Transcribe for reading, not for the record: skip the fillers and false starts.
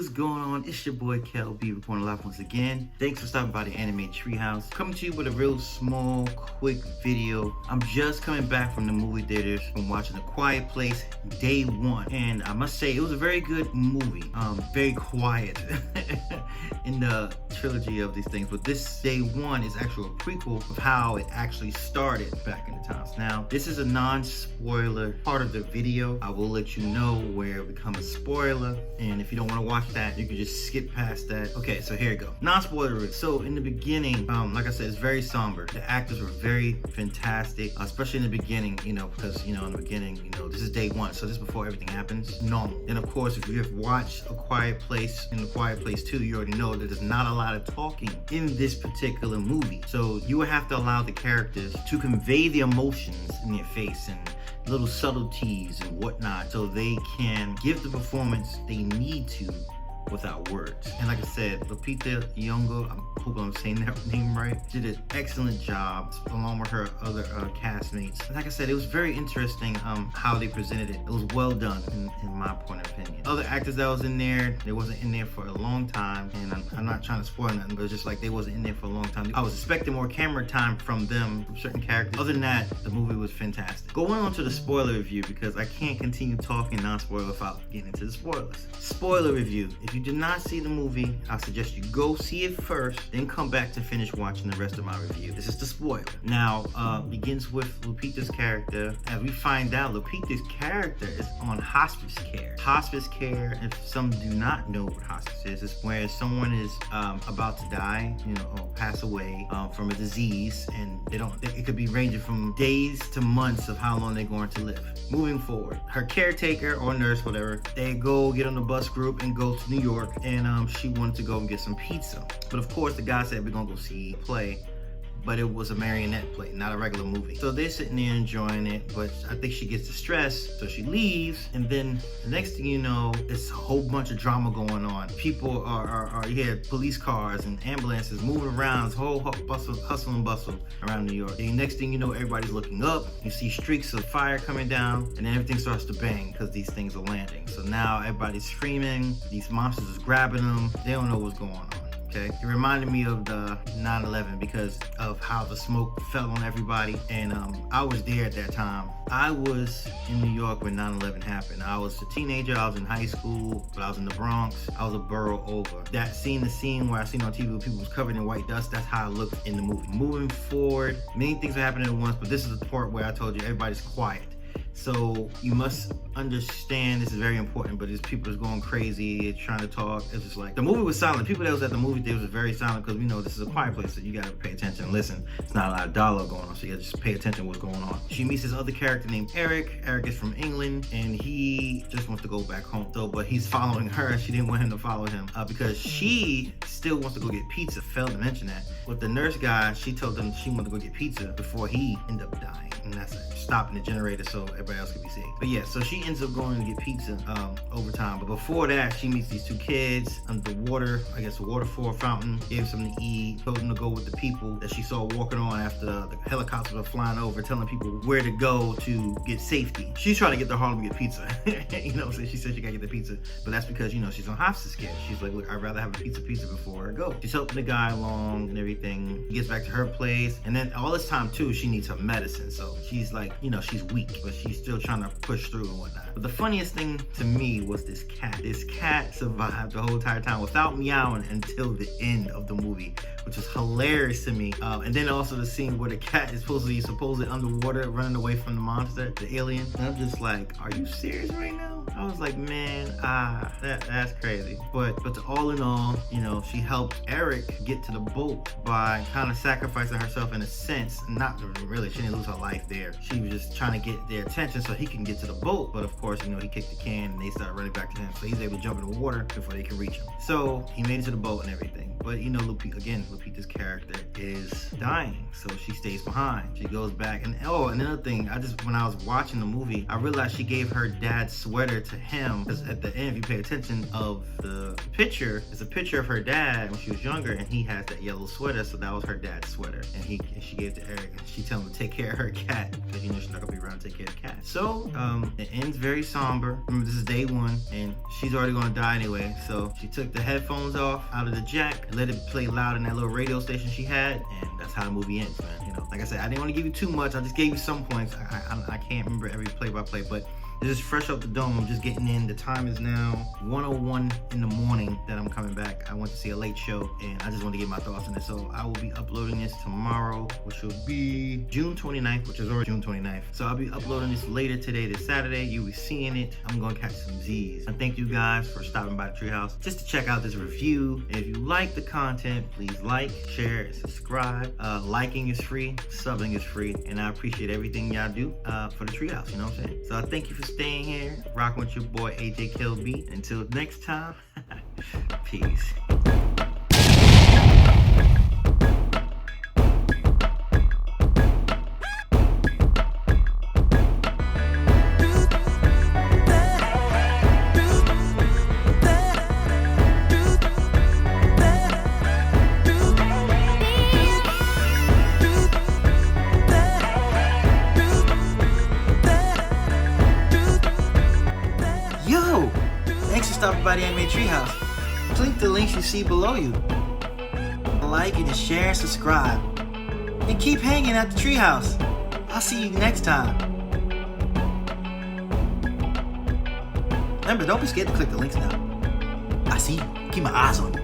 what's going on? It's your boy Kel B reporting live once again. Thanks for stopping by the Anime Treehouse. Coming to you with a real small, quick video. I'm just coming back from the movie theaters from watching A Quiet Place day one, and I must say it was a very good movie. Very quiet in the trilogy of these things, but this day one is actually a prequel of how it actually started back in the times. Now, this is a non-spoiler part of the video. I will let you know where it becomes a spoiler, and if you don't want to watch that, you can just skip past that. Okay, so here you go. Non-spoiler. So in the beginning, like I said, it's very somber. The actors were very fantastic, especially in the beginning, because, in the beginning, this is day one, so this is before everything happens, normal. And of course, if you have watched A Quiet Place and A Quiet Place 2, you already know that there's not a lot of talking in this particular movie. So you would have to allow the characters to convey the emotions in their face and little subtleties and whatnot, so they can give the performance they need to without words. And like I said, Lupita Nyong'o, I hope I'm saying that name right, did an excellent job along with her other castmates. And like I said, it was very interesting how they presented it. It was well done in my point of opinion. Other actors that was in there, they wasn't in there for a long time, and I'm not trying to spoil nothing, but it's just like they wasn't in there for a long time. I was expecting more camera time from them, from certain characters. Other than that, the movie was fantastic. Going on to the spoiler review, because I can't continue talking non-spoiler without getting into the spoilers. Spoiler review. If you did not see the movie, I suggest you go see it first, then come back to finish watching the rest of my review. This is the spoiler. Now, begins with Lupita's character. As we find out, Lupita's character is on hospice care. Hospice care, if some do not know what hospice is where someone is about to die, or pass away from a disease, and it could be ranging from days to months of how long they're going to live. Moving forward, her caretaker or nurse, whatever, they go get on the bus group and go to New York, and she wanted to go and get some pizza. But of course, the guy said, we're gonna go see a play, but it was a marionette play, not a regular movie. So they're sitting there enjoying it, but I think she gets distressed, so she leaves, and then the next thing you know, it's a whole bunch of drama going on. People are you hear police cars and ambulances moving around, this whole hustle and bustle around New York. The next thing you know, everybody's looking up, you see streaks of fire coming down, and then everything starts to bang because these things are landing. So now everybody's screaming, these monsters is grabbing them, they don't know what's going on. Okay. It reminded me of the 9/11 because of how the smoke fell on everybody, and I was there at that time. I was in New York when 9/11 happened. I was a teenager, I was in high school, but I was in the Bronx. I was a borough over. The scene where I seen on TV where people was covered in white dust, that's how it looked in the movie. Moving forward, many things are happening at once, but this is the part where I told you everybody's quiet. So you must understand, this is very important, but these people is going crazy, trying to talk. It's just like, the movie was silent. People that was at the movie theater was very silent, because we know this is a quiet place, so you gotta pay attention and listen. It's not a lot of dialogue going on, so you gotta just pay attention to what's going on. She meets this other character named Eric. Eric is from England, and he just wants to go back home. So, but he's following her. She didn't want him to follow him because she still wants to go get pizza. Failed to mention that. With the nurse guy, she told him she wanted to go get pizza before he ended up dying. And that's stopping the generator so everybody else could be safe. But yeah, so she ends up going to get pizza over time. But before that, she meets these two kids under the water, I guess a waterfall fountain, gave something to eat, told them to go with the people that she saw walking on after the helicopters were flying over, telling people where to go to get safety. She's trying to get to Harlem to get pizza. So she said she gotta get the pizza, but that's because, she's on hospice care. She's like, look, I'd rather have a pizza before I go. She's helping the guy along and everything. He gets back to her place, and then all this time too, she needs her medicine. So she's like, she's weak, but she's still trying to push through and whatnot. But the funniest thing to me was this cat. This cat survived the whole entire time without meowing until the end of the movie, which is hilarious to me. And then also the scene where the cat is supposedly underwater running away from the monster, the alien. And I'm just like, are you serious right now? I was like, man, that's crazy. But to all in all, she helped Eric get to the boat by kind of sacrificing herself in a sense. Not really, she didn't lose her life there. She was just trying to get their attention so he can get to the boat. But of course, he kicked the can and they started running back to him. So he's able to jump in the water before they can reach him. So he made it to the boat and everything. But Lupita's character is dying, so she stays behind. She goes back, and another thing, when I was watching the movie, I realized she gave her dad's sweater to him, because at the end, if you pay attention of the picture, it's a picture of her dad when she was younger, and he has that yellow sweater, so that was her dad's sweater, and she gave it to Eric, and she told him to take care of her cat. cat, because you know she's not gonna be around to take care of the cat. So it ends very somber. Remember, this is day one, and she's already gonna die anyway. So she took the headphones off out of the jack and let it play loud in that little radio station she had, and that's how the movie ends, man. You know, like I said, I didn't want to give you too much. I just gave you some points. I can't remember every play-by-play, but this is fresh off the dome. I'm just getting in. The time is now 1:01 in the morning that I'm coming back. I went to see a late show, and I just want to get my thoughts on it. So I will be uploading this tomorrow, which will be June 29th, which is already June 29th. So I'll be uploading this later today, this Saturday. You'll be seeing it. I'm going to catch some Z's. And thank you guys for stopping by the Treehouse just to check out this review. And if you like the content, please like, share, and subscribe. Liking is free. Subbing is free. And I appreciate everything y'all do for the Treehouse. You know what I'm saying? So I thank you for staying here, rocking with your boy AJ KLB. Until next time, peace. Thanks for stopping by the Anime Treehouse. Click the links you see below you. Like and share and subscribe. And keep hanging at the Treehouse. I'll see you next time. Remember, don't be scared to click the links now. I see you. Keep my eyes on you.